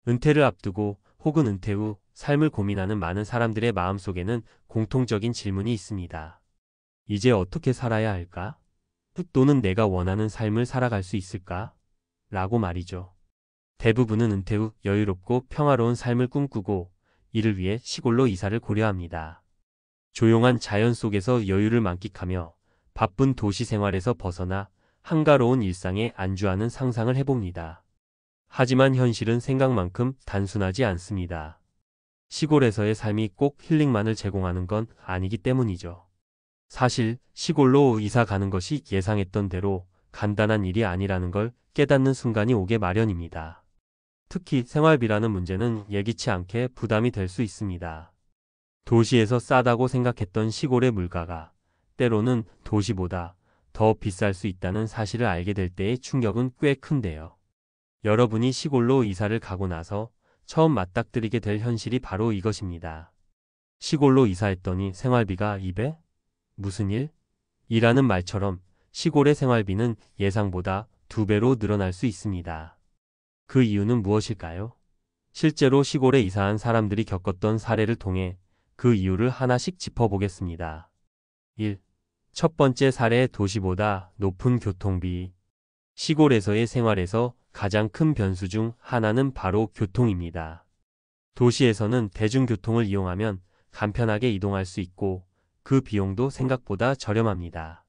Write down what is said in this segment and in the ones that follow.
은퇴를 앞두고 혹은 은퇴 후 삶을 고민하는 많은 사람들의 마음속에는 공통적인 질문이 있습니다. 이제 어떻게 살아야 할까? 또는 내가 원하는 삶을 살아갈 수 있을까? 라고 말이죠. 대부분은 은퇴 후 여유롭고 평화로운 삶을 꿈꾸고 이를 위해 시골로 이사를 고려합니다. 조용한 자연 속에서 여유를 만끽하며 바쁜 도시 생활에서 벗어나 한가로운 일상에 안주하는 상상을 해봅니다. 하지만 현실은 생각만큼 단순하지 않습니다. 시골에서의 삶이 꼭 힐링만을 제공하는 건 아니기 때문이죠. 사실 시골로 이사 가는 것이 예상했던 대로 간단한 일이 아니라는 걸 깨닫는 순간이 오게 마련입니다. 특히 생활비라는 문제는 예기치 않게 부담이 될 수 있습니다. 도시에서 싸다고 생각했던 시골의 물가가 때로는 도시보다 더 비쌀 수 있다는 사실을 알게 될 때의 충격은 꽤 큰데요. 여러분이 시골로 이사를 가고 나서 처음 맞닥뜨리게 될 현실이 바로 이것입니다. 시골로 이사했더니 생활비가 2배? 무슨 일? 이라는 말처럼 시골의 생활비는 예상보다 2배로 늘어날 수 있습니다. 그 이유는 무엇일까요? 실제로 시골에 이사한 사람들이 겪었던 사례를 통해 그 이유를 하나씩 짚어보겠습니다. 1. 첫 번째 사례, 도시보다 높은 교통비. 시골에서의 생활에서 가장 큰 변수 중 하나는 바로 교통입니다. 도시에서는 대중교통을 이용하면 간편하게 이동할 수 있고 그 비용도 생각보다 저렴합니다.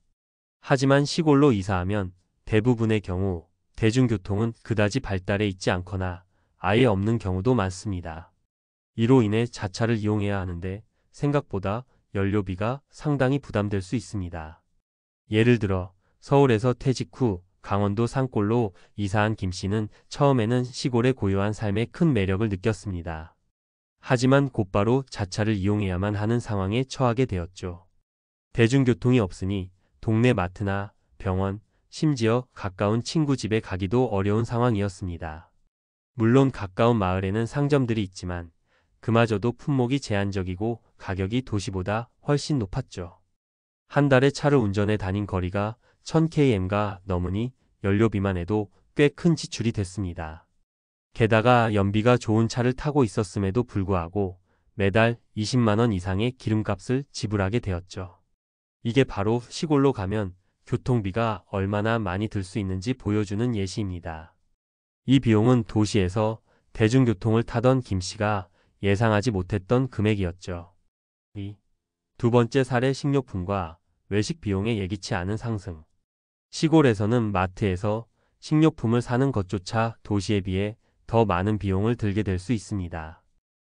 하지만 시골로 이사하면 대부분의 경우 대중교통은 그다지 발달해 있지 않거나 아예 없는 경우도 많습니다. 이로 인해 자차를 이용해야 하는데 생각보다 연료비가 상당히 부담될 수 있습니다. 예를 들어 서울에서 퇴직 후 강원도 산골로 이사한 김 씨는 처음에는 시골의 고요한 삶에 큰 매력을 느꼈습니다. 하지만 곧바로 자차를 이용해야만 하는 상황에 처하게 되었죠. 대중교통이 없으니 동네 마트나 병원, 심지어 가까운 친구 집에 가기도 어려운 상황이었습니다. 물론 가까운 마을에는 상점들이 있지만 그마저도 품목이 제한적이고 가격이 도시보다 훨씬 높았죠. 한 달에 차를 운전해 다닌 거리가 1000km가 넘으니 연료비만 해도 꽤 큰 지출이 됐습니다. 게다가 연비가 좋은 차를 타고 있었음에도 불구하고 매달 20만 원 이상의 기름값을 지불하게 되었죠. 이게 바로 시골로 가면 교통비가 얼마나 많이 들 수 있는지 보여주는 예시입니다. 이 비용은 도시에서 대중교통을 타던 김 씨가 예상하지 못했던 금액이었죠. 2. 두 번째 사례, 식료품과 외식 비용의 예기치 않은 상승. 시골에서는 마트에서 식료품을 사는 것조차 도시에 비해 더 많은 비용을 들게 될 수 있습니다.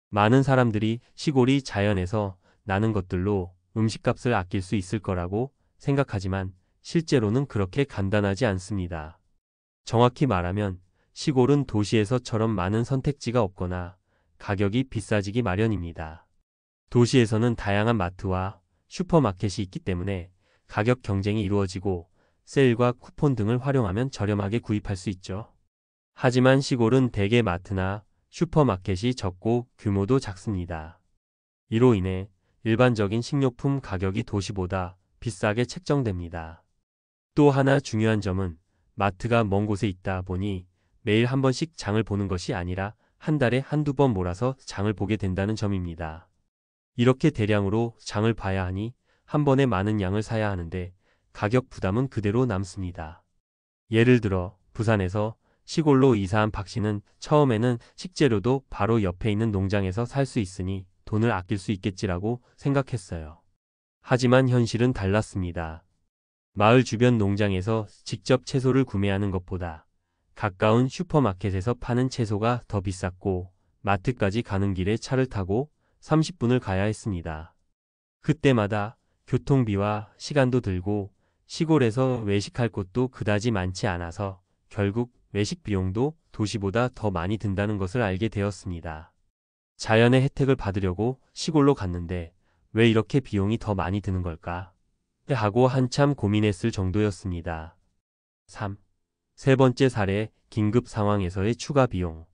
많은 사람들이 시골이 자연에서 나는 것들로 음식값을 아낄 수 있을 거라고 생각하지만 실제로는 그렇게 간단하지 않습니다. 정확히 말하면 시골은 도시에서처럼 많은 선택지가 없거나 가격이 비싸지기 마련입니다. 도시에서는 다양한 마트와 슈퍼마켓이 있기 때문에 가격 경쟁이 이루어지고 세일과 쿠폰 등을 활용하면 저렴하게 구입할 수 있죠. 하지만 시골은 대개 마트나 슈퍼마켓이 적고 규모도 작습니다. 이로 인해 일반적인 식료품 가격이 도시보다 비싸게 책정됩니다. 또 하나 중요한 점은 마트가 먼 곳에 있다 보니 매일 한 번씩 장을 보는 것이 아니라 한 달에 한두 번 몰아서 장을 보게 된다는 점입니다. 이렇게 대량으로 장을 봐야 하니 한 번에 많은 양을 사야 하는데 가격 부담은 그대로 남습니다. 예를 들어 부산에서 시골로 이사한 박 씨는 처음에는 식재료도 바로 옆에 있는 농장에서 살 수 있으니 돈을 아낄 수 있겠지라고 생각했어요. 하지만 현실은 달랐습니다. 마을 주변 농장에서 직접 채소를 구매하는 것보다 가까운 슈퍼마켓에서 파는 채소가 더 비쌌고 마트까지 가는 길에 차를 타고 30분을 가야 했습니다. 그때마다 교통비와 시간도 들고 시골에서 외식할 곳도 그다지 많지 않아서 결국 외식 비용도 도시보다 더 많이 든다는 것을 알게 되었습니다. 자연의 혜택을 받으려고 시골로 갔는데 왜 이렇게 비용이 더 많이 드는 걸까? 하고 한참 고민했을 정도였습니다. 3. 세 번째 사례, 긴급 상황에서의 추가 비용.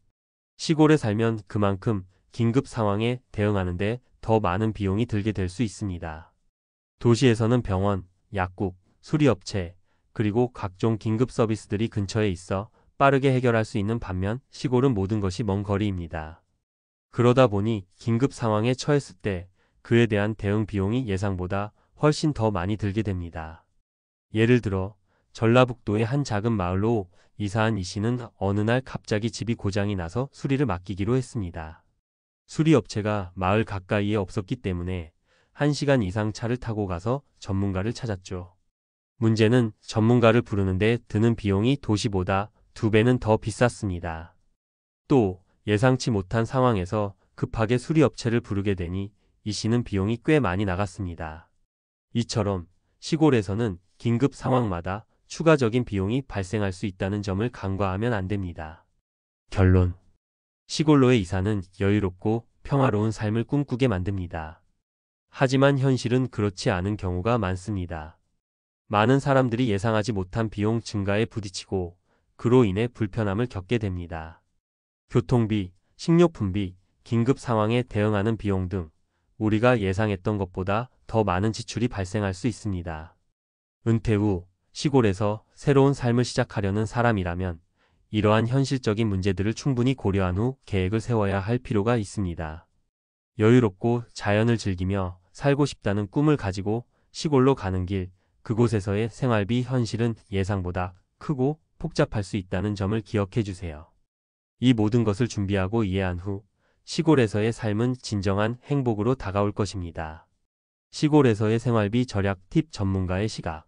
시골에 살면 그만큼 긴급 상황에 대응하는데 더 많은 비용이 들게 될 수 있습니다. 도시에서는 병원, 약국, 수리업체, 그리고 각종 긴급 서비스들이 근처에 있어 빠르게 해결할 수 있는 반면 시골은 모든 것이 먼 거리입니다. 그러다 보니 긴급 상황에 처했을 때 그에 대한 대응 비용이 예상보다 훨씬 더 많이 들게 됩니다. 예를 들어 전라북도의 한 작은 마을로 이사한 이 씨는 어느 날 갑자기 집이 고장이 나서 수리를 맡기기로 했습니다. 수리업체가 마을 가까이에 없었기 때문에 1시간 이상 차를 타고 가서 전문가를 찾았죠. 문제는 전문가를 부르는데 드는 비용이 도시보다 2배는 더 비쌌습니다. 또 예상치 못한 상황에서 급하게 수리업체를 부르게 되니 이 씨는 비용이 꽤 많이 나갔습니다. 이처럼 시골에서는 긴급 상황마다 추가적인 비용이 발생할 수 있다는 점을 간과하면 안 됩니다. 결론. 시골로의 이사는 여유롭고 평화로운 삶을 꿈꾸게 만듭니다. 하지만 현실은 그렇지 않은 경우가 많습니다. 많은 사람들이 예상하지 못한 비용 증가에 부딪히고 그로 인해 불편함을 겪게 됩니다. 교통비, 식료품비, 긴급 상황에 대응하는 비용 등 우리가 예상했던 것보다 더 많은 지출이 발생할 수 있습니다. 은퇴 후 시골에서 새로운 삶을 시작하려는 사람이라면 이러한 현실적인 문제들을 충분히 고려한 후 계획을 세워야 할 필요가 있습니다. 여유롭고 자연을 즐기며 살고 싶다는 꿈을 가지고 시골로 가는 길, 그곳에서의 생활비 현실은 예상보다 크고 복잡할 수 있다는 점을 기억해 주세요. 이 모든 것을 준비하고 이해한 후 시골에서의 삶은 진정한 행복으로 다가올 것입니다. 시골에서의 생활비 절약 팁 전문가의 시각.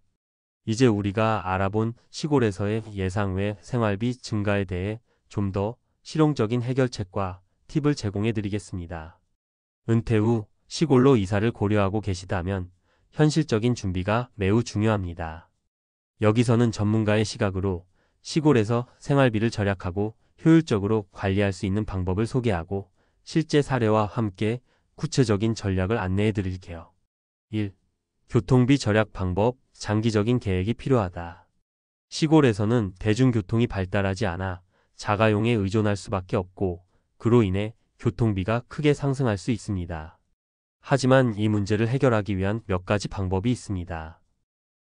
이제 우리가 알아본 시골에서의 예상 외 생활비 증가에 대해 좀 더 실용적인 해결책과 팁을 제공해 드리겠습니다. 은퇴 후 시골로 이사를 고려하고 계시다면 현실적인 준비가 매우 중요합니다. 여기서는 전문가의 시각으로 시골에서 생활비를 절약하고 효율적으로 관리할 수 있는 방법을 소개하고 실제 사례와 함께 구체적인 전략을 안내해 드릴게요. 1. 교통비 절약 방법, 장기적인 계획이 필요하다. 시골에서는 대중교통이 발달하지 않아 자가용에 의존할 수밖에 없고 그로 인해 교통비가 크게 상승할 수 있습니다. 하지만 이 문제를 해결하기 위한 몇 가지 방법이 있습니다.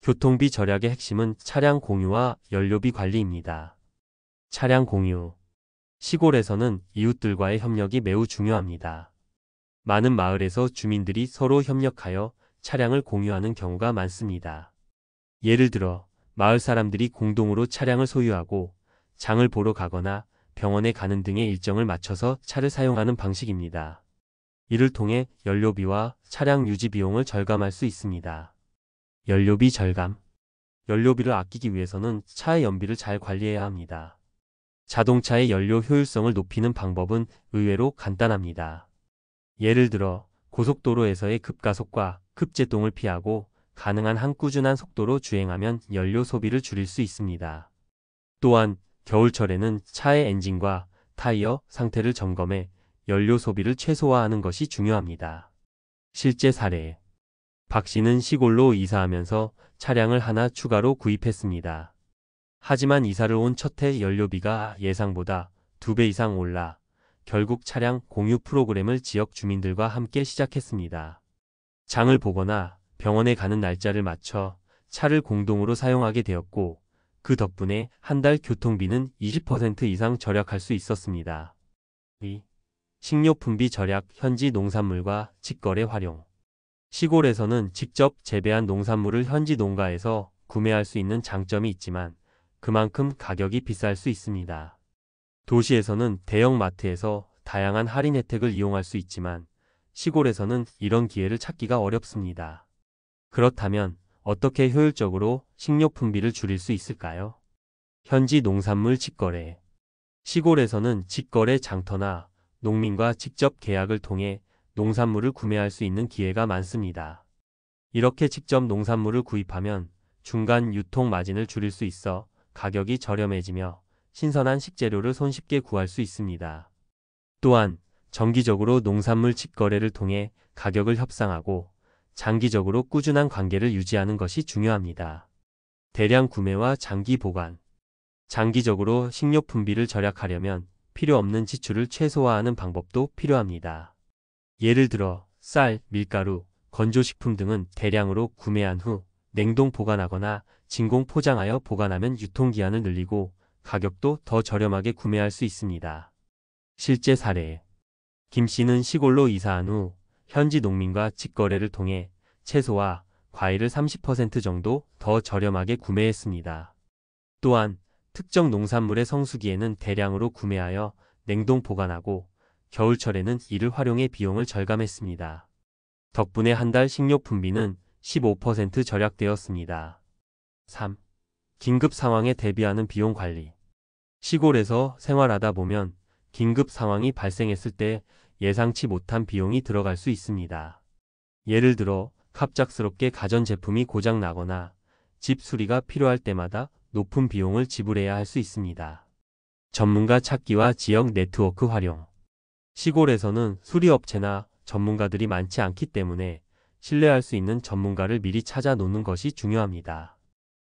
교통비 절약의 핵심은 차량 공유와 연료비 관리입니다. 차량 공유. 시골에서는 이웃들과의 협력이 매우 중요합니다. 많은 마을에서 주민들이 서로 협력하여 차량을 공유하는 경우가 많습니다. 예를 들어 마을 사람들이 공동으로 차량을 소유하고 장을 보러 가거나 병원에 가는 등의 일정을 맞춰서 차를 사용하는 방식입니다. 이를 통해 연료비와 차량 유지 비용을 절감할 수 있습니다. 연료비 절감. 연료비를 아끼기 위해서는 차의 연비를 잘 관리해야 합니다. 자동차의 연료 효율성을 높이는 방법은 의외로 간단합니다. 예를 들어 고속도로에서의 급가속과 급제동을 피하고 가능한 한 꾸준한 속도로 주행하면 연료 소비를 줄일 수 있습니다. 또한 겨울철에는 차의 엔진과 타이어 상태를 점검해 연료 소비를 최소화하는 것이 중요합니다. 실제 사례. 박 씨는 시골로 이사하면서 차량을 하나 추가로 구입했습니다. 하지만 이사를 온 첫 해 연료비가 예상보다 2배 이상 올라 결국 차량 공유 프로그램을 지역 주민들과 함께 시작했습니다. 장을 보거나 병원에 가는 날짜를 맞춰 차를 공동으로 사용하게 되었고 그 덕분에 한 달 교통비는 20% 이상 절약할 수 있었습니다. 2. 식료품비 절약 현지 농산물과 직거래 활용. 시골에서는 직접 재배한 농산물을 현지 농가에서 구매할 수 있는 장점이 있지만 그만큼 가격이 비쌀 수 있습니다. 도시에서는 대형 마트에서 다양한 할인 혜택을 이용할 수 있지만 시골에서는 이런 기회를 찾기가 어렵습니다. 그렇다면 어떻게 효율적으로 식료품비를 줄일 수 있을까요? 현지 농산물 직거래. 시골에서는 직거래 장터나 농민과 직접 계약을 통해 농산물을 구매할 수 있는 기회가 많습니다. 이렇게 직접 농산물을 구입하면 중간 유통 마진을 줄일 수 있어 가격이 저렴해지며 신선한 식재료를 손쉽게 구할 수 있습니다. 또한 정기적으로 농산물 직거래를 통해 가격을 협상하고 장기적으로 꾸준한 관계를 유지하는 것이 중요합니다. 대량 구매와 장기 보관. 장기적으로 식료품비를 절약하려면 필요 없는 지출을 최소화하는 방법도 필요합니다. 예를 들어 쌀, 밀가루, 건조식품 등은 대량으로 구매한 후 냉동 보관하거나 진공 포장하여 보관하면 유통기한을 늘리고 가격도 더 저렴하게 구매할 수 있습니다. 실제 사례. 김 씨는 시골로 이사한 후 현지 농민과 직거래를 통해 채소와 과일을 30% 정도 더 저렴하게 구매했습니다. 또한 특정 농산물의 성수기에는 대량으로 구매하여 냉동 보관하고 겨울철에는 이를 활용해 비용을 절감했습니다. 덕분에 한 달 식료품비는 15% 절약되었습니다. 3. 긴급 상황에 대비하는 비용 관리. 시골에서 생활하다 보면 긴급 상황이 발생했을 때 예상치 못한 비용이 들어갈 수 있습니다. 예를 들어 갑작스럽게 가전제품이 고장 나거나 집 수리가 필요할 때마다 높은 비용을 지불해야 할 수 있습니다. 전문가 찾기와 지역 네트워크 활용. 시골에서는 수리업체나 전문가들이 많지 않기 때문에 신뢰할 수 있는 전문가를 미리 찾아 놓는 것이 중요합니다.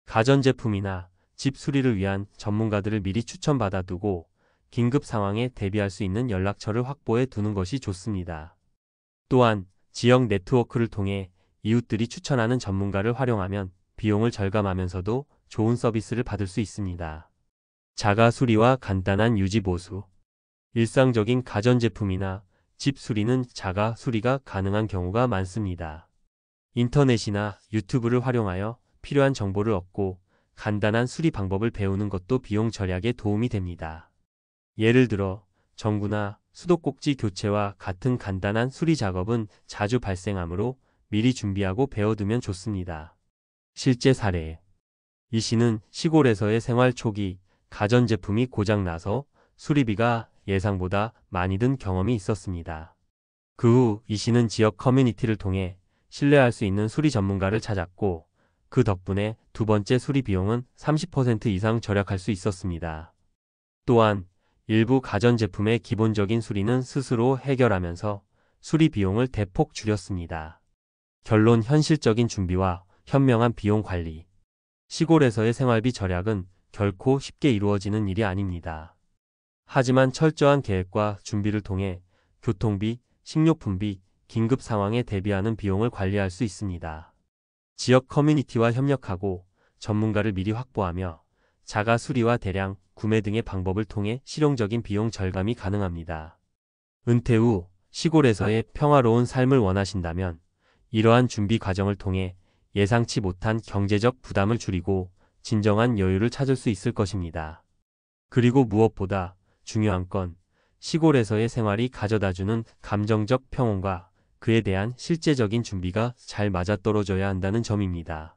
가전제품이나 집 수리를 위한 전문가들을 미리 추천받아 두고 긴급 상황에 대비할 수 있는 연락처를 확보해 두는 것이 좋습니다. 또한 지역 네트워크를 통해 이웃들이 추천하는 전문가를 활용하면 비용을 절감하면서도 좋은 서비스를 받을 수 있습니다. 자가 수리와 간단한 유지 보수. 일상적인 가전제품이나 집 수리는 자가 수리가 가능한 경우가 많습니다. 인터넷이나 유튜브를 활용하여 필요한 정보를 얻고 간단한 수리 방법을 배우는 것도 비용 절약에 도움이 됩니다. 예를 들어 전구나 수도꼭지 교체와 같은 간단한 수리 작업은 자주 발생하므로 미리 준비하고 배워두면 좋습니다. 실제 사례. 이 씨는 시골에서의 생활 초기 가전제품이 고장나서 수리비가 예상보다 많이 든 경험이 있었습니다. 그 후 이 씨는 지역 커뮤니티를 통해 신뢰할 수 있는 수리 전문가를 찾았고 그 덕분에 두 번째 수리 비용은 30% 이상 절약할 수 있었습니다. 또한 일부 가전제품의 기본적인 수리는 스스로 해결하면서 수리 비용을 대폭 줄였습니다. 결론. 현실적인 준비와 현명한 비용 관리. 시골에서의 생활비 절약은 결코 쉽게 이루어지는 일이 아닙니다. 하지만 철저한 계획과 준비를 통해 교통비, 식료품비, 긴급 상황에 대비하는 비용을 관리할 수 있습니다. 지역 커뮤니티와 협력하고 전문가를 미리 확보하며 자가 수리와 대량 구매 등의 방법을 통해 실용적인 비용 절감이 가능합니다. 은퇴 후 시골에서의 평화로운 삶을 원하신다면 이러한 준비 과정을 통해 예상치 못한 경제적 부담을 줄이고 진정한 여유를 찾을 수 있을 것입니다. 그리고 무엇보다 중요한 건 시골에서의 생활이 가져다주는 감정적 평온과 그에 대한 실제적인 준비가 잘 맞아떨어져야 한다는 점입니다.